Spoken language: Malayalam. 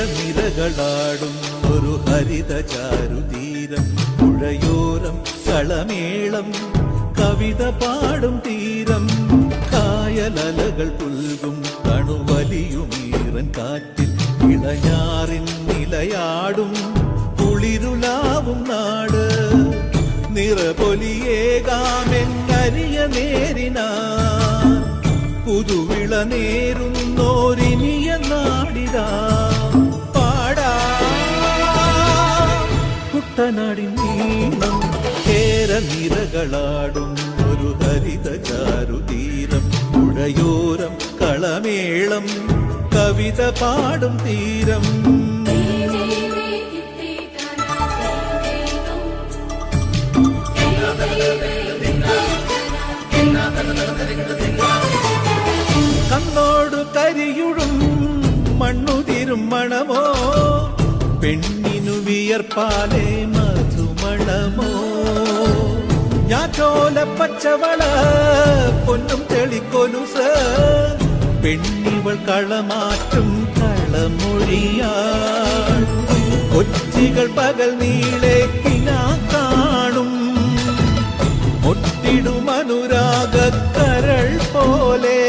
കേരനിരകളാടും ഒരു ഹരിത ചാരുതീരം, പുഴയോരം കളമേളം കവിത പാടും തീരം, കായലലകൾ പുൽകും കണുവലിയുമീറൻ കാറ്റിൽ ഇളഞ്ഞാറിൻ നിലയാടും കുളിരുലാവും നാട്, നിറപൊലിയേകാമെന്നരിയ നേരിനാ പുതുവിള നേരുന്നോരിനിയ നാടിതാ പാടാ കുട്ടനാടിൻ നീളം. കേരനിരകളാടും ഒരു ഹരിത ചാരുതീരം, പുഴയോരം കളമേളം കവിത പാടും തീരം. കണ്ണോടു കരിയുഴും മണ്ണുതിരും മണമോ, പെണ്ണിനു വിയർപ്പാലേ മധുമണമോ, ഞാറ്റോല പച്ചവള പൊന്നും തെളിക്കൊലുസ്, പെണ്ണിവൾ കളമാറ്റും കളമൊഴിയാൾ, കൊച്ചികൾ പകൽ നീളെ കിനാ കാണും, ഒട്ടിടും അനുരാഗ കരൾ പോലെ